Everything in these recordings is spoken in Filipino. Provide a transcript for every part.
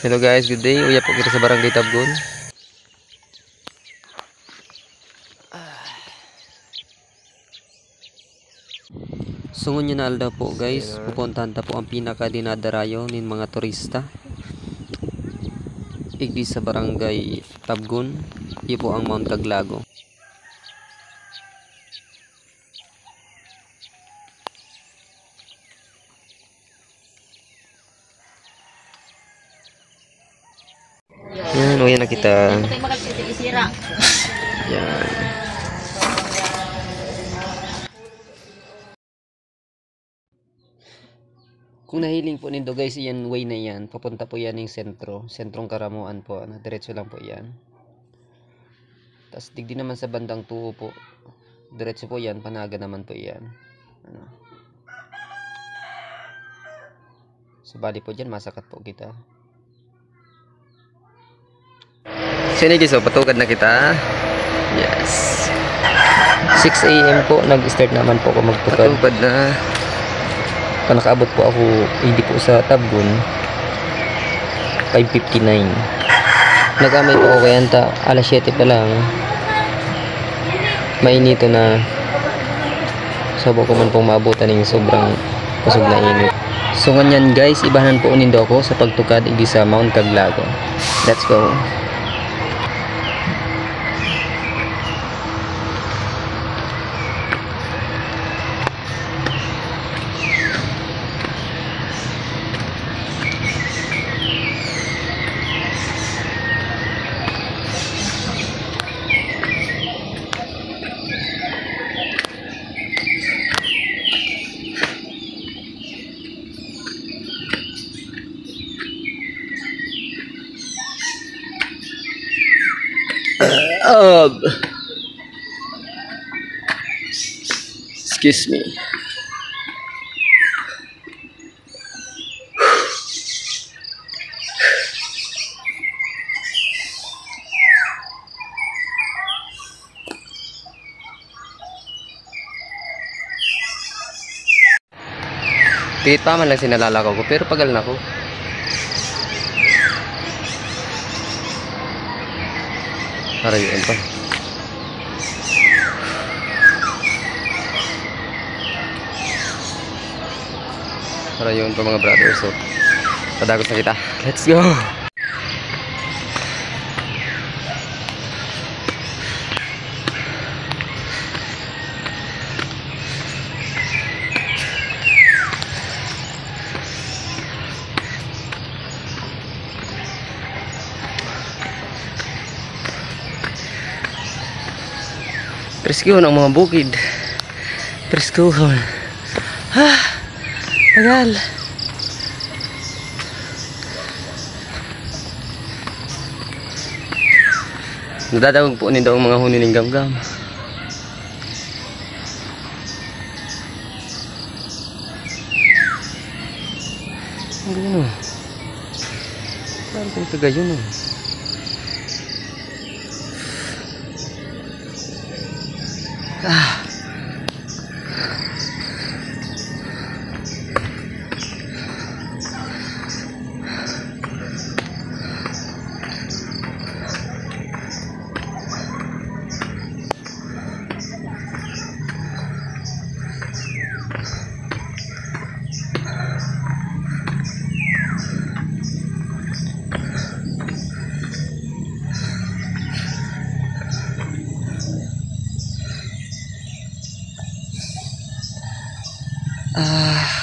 Hello guys, good day. Uya po kita sa Barangay Tabgon. Sungon nyo na alda po guys. Pupuntahan ta po ang pinaka dinadarayo nin mga turista. Igdi sa Barangay Tabgon. Iyon po ang Mount Caglago. Yan, uya na kita. Yan. Kung nahiling po nindo guys, yan way na yan. Papunta po yan yung sentro. Sentrong Karamuan po. Ano, diretso lang po yan. Tapos digdi naman sa bandang tuo po. Diretso po yan. Panaga naman po yan. Ano. So bali po dyan, masakat po kita. So yun guys, so patugad na kita. Yes. 6 AM po, nag-start naman po ako magtukad. Patugad na. Nakaabot po ako hindi po sa Tabgon 5:59. Nagamay po ako kaya alas 7 pa lang mainito na. Sabo ko man pong maabutan ng sobrang kusog na init. So ganyan guys, ibahan po unindo ako sa pagtukad hindi sa Mount Caglago. Let's go. Excuse me. Tigit pa man lang sinalalakaw ko pero pagal na ko. Para yun pa. Para yun pa mga brothers. So, padagos na kita. Let's go! Preskuhon ang mga bukid. Preskuhon. Tagal. Nadadawag po nito ang mga huniling gamgam. Ang ganyan o. Saan pa ito gayon o.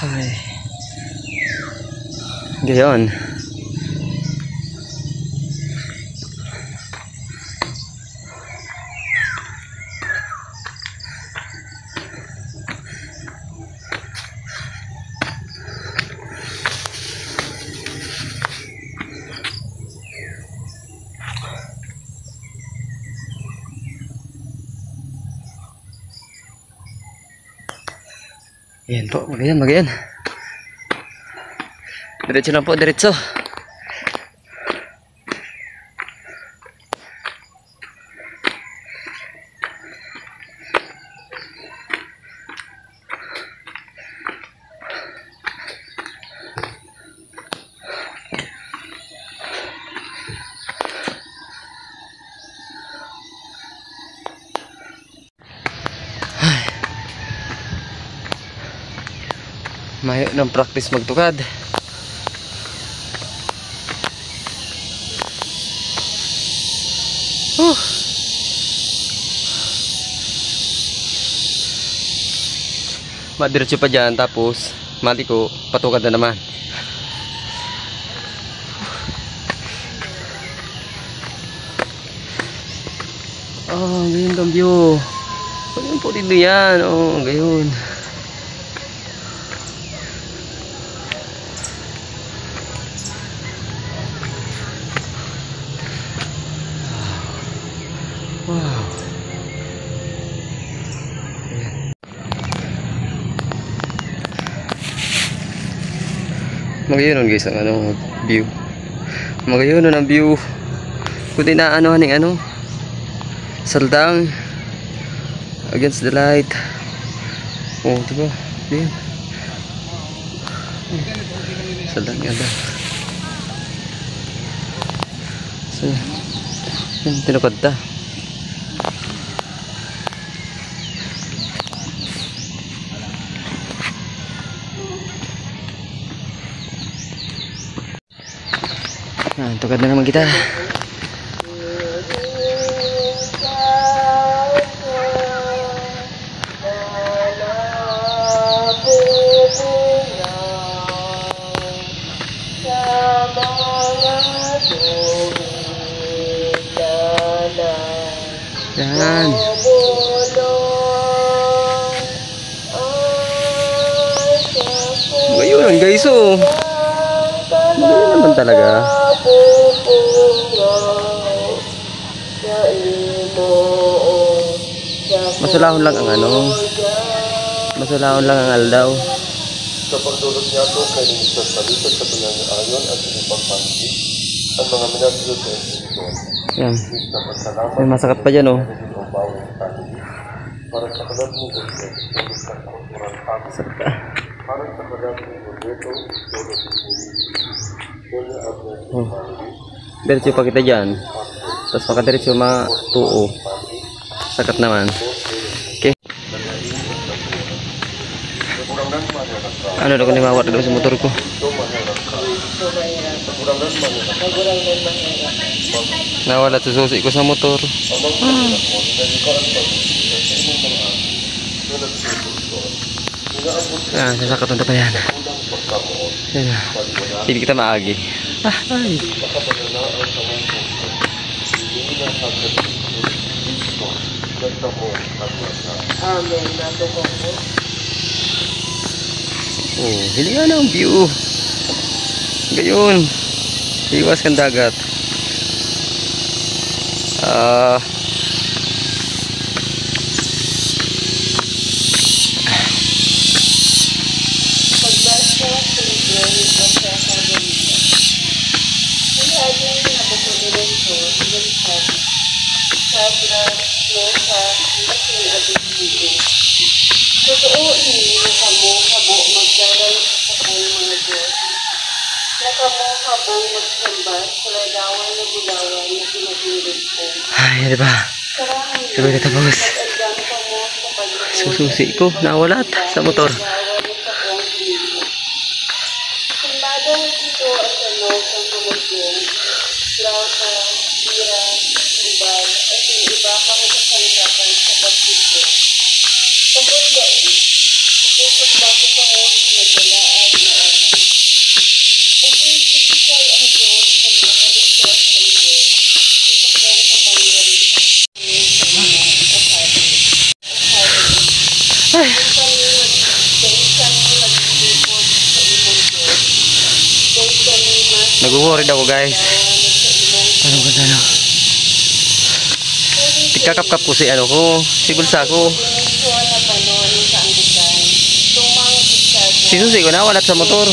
Okay. Gayon. Ayan po, magayan. Diretso lang po, diretso. Mayo ng practice magtukad. Madiretso pa dyan, tapos maliko, patukad na naman. Oh, gayon ang view. Gayon po dito yan. Oh, gayon. Wow. Magayon guys ang ano view. Magayon ang view. Kundi na ano haning ano. Saldang against the light. Oh, diba? Yan. Saldang ada. So, yan tinukad ta. Tukad na naman kita. Yan. Ngayon guys, oh. Ngayon naman talaga. Masulahon lang ang ano. Masulahon lang ang aldaw. Sa pagdulot niya ito kay Mr. Salita sa pinangayon at pinipagpanggi ang mga minagyo sa institusyon. Yan. May masakit pa dyan, oh. Para sa kalat mo gusto, tulog sa kakuran pag para sa kalat mo gusto, tulog sa oh. Diretso pa kita dyan. Tapos makadiretso matuo. Sakat naman. Okay. Ano na kung nimawat na sa motor ko? Nawala sa susi ko sa motor. Sasakat na pa yan. Hindi kita maagi. Ay. Oh, hindi nga na ang view. Gayon. Iwas kang dagat. Totoo ini nakamo-habo magdaral sa kanyang mga Diyos. Nakamo-habo magsamba sa ladawan na bulawan na pinagulog ko. Ay, diba? Sabay na tapos. Sususi ko, nawalat sa motor. Simbadong ito at ano sa pamagyan, lata, bira, ubal, at yung iba pang kasantapan sa pagkito. Kapag dahil, ikukot ba ko pa mo sa nagdalaan na ano? Ang isigitay ang Diyos sa nakaligtas sa ito, ipagdan sa pangyari sa mga kasali. Ang kami naglilipot sa imong Diyos. Dahil kami mas Nag-worried ako guys. Ano ba na? Tikakap-kap ko si ano ko, si bulsa ko. Si susi ko nawalat sa motor.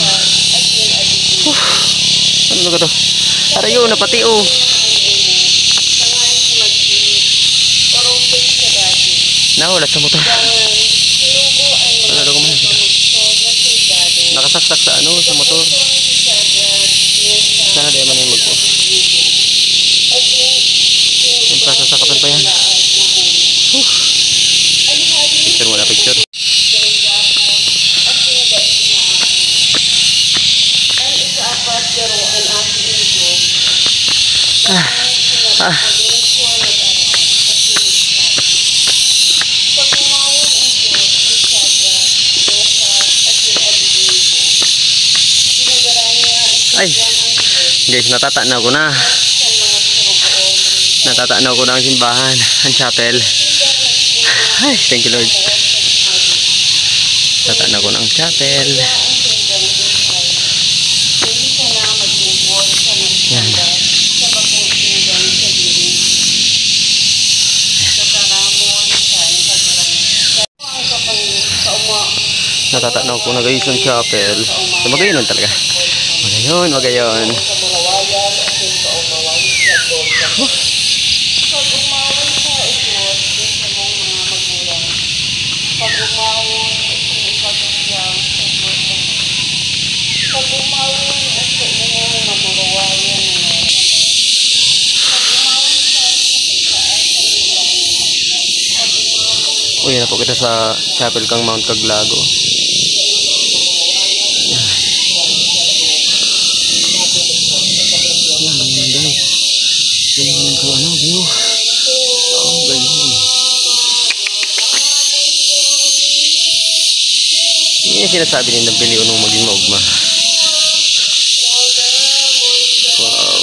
Ano ba ito? Arayo, napati oh. Nawalat sa motor. Ano ko man? Nakasaksak sa ano, sa motor. Sana di man yung magpo. Yung sasakapan pa yan. Picture mo na, picture. Ah. Ay, guys, natatanaw ko na. Natatanaw ko na ang simbahan, ang chapel. Ay, thank you Lord. Natatanaw ko na ang chapel. Yan. Natatanaw ko na guys ang chapel. So, magayon talaga. Magayon, magayon. Uy, na po kita sa chapel kang Mount Caglago. Yan guys. Yan ko ano view. Oh, ganyan. Yan yung sinasabi ni Nabili nung maging maugma. Wow.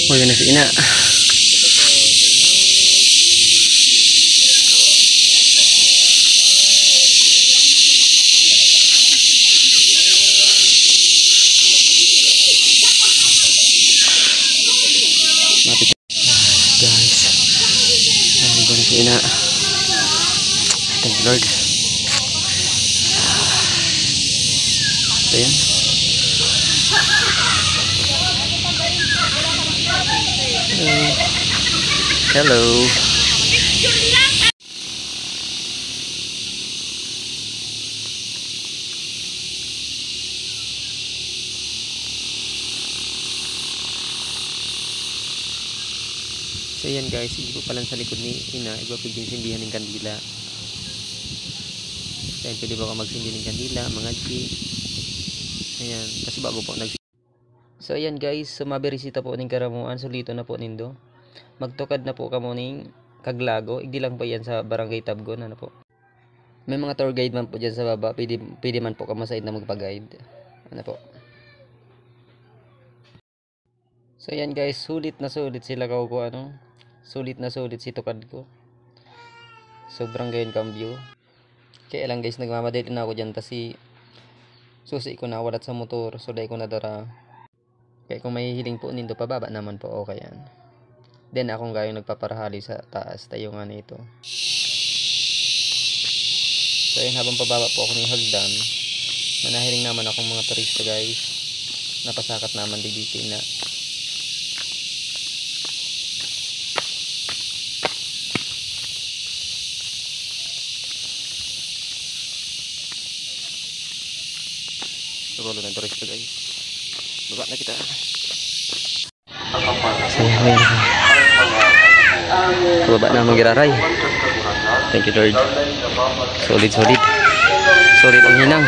Oh, yun na si Ina. Mapit. Guys. Nandito na si Ina. Thank you Lord. Ito yan. Hello. So yan guys, hindi po pala sa likod ni Ina, iba pwedeng sindihan ng kandila. Kaya pwede ba ka magsindi ng kandila, mga G. Ayan, kasi bago po So ayan guys, sumabirisita po ning karamuan, sulito na po nindo. Magtukad na po kamo ning Caglago, igdi lang po yan sa Barangay Tabgon, ano po. May mga tour guide man po dyan sa baba, pwede man po kamo sa na magpa-guide. Ano po. So ayan guys, sulit na sulit sila ko ano. Sulit na sulit si tukad ko. Sobrang gayon cambio. Kaya lang guys, nagmamadali na ako dyan kasi susi ko na walat sa motor, so dahil ko na dara. Kaya kung may hiling po nindo, pababa naman po okay yan. Then akong gayong nagpaparahali sa taas, tayo nga nito. So ayun, habang pababa po ako ng hagdan, manahiling naman akong mga turista guys. Napasakat naman dito na. rolo na diretso guys. Baba na kita. Saya may na. Baba na magiraray. Thank you Lord. Solid. Solid ang hinang.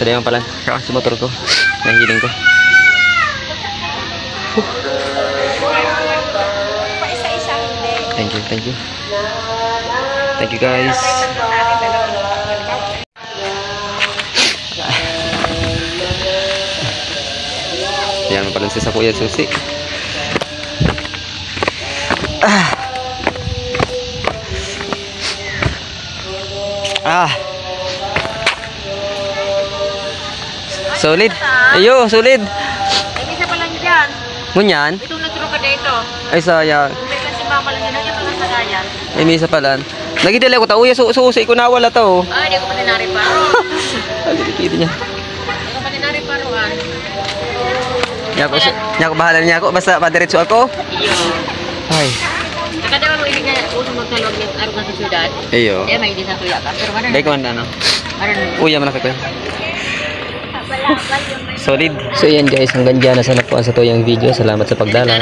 Sadayang pala. Si motor ko. Nahihiling ko. Thank you. Thank you guys. Yan pala sa Kuya Susi. Solid. Ayo, solid. May isa pa lang dyan. Ngunyan. Itong nagturo ka dito. Ay sayang. May kasi mama lang yun. Nagyan pa lang sa gayan. Ay may isa pala. Nagidala ko ta. Uya susi ko nawala to. Ay, di ko pa tinari pa. Ay, dikit niya. Di ko pa tinari pa ruan. Nyako bahala niya ako basta padiretso ako. Iyo. Ay. Nakadawa mo ibig na unang magtalog ng araw sa syudad. Ayo. Eh, may hindi sa tuya ka. Pero ano? Dai ko ano. Ano? Uya man ako. Solid. So yan guys, hanggang dyan na sana po ang sa tuyang video. Salamat sa pagdala.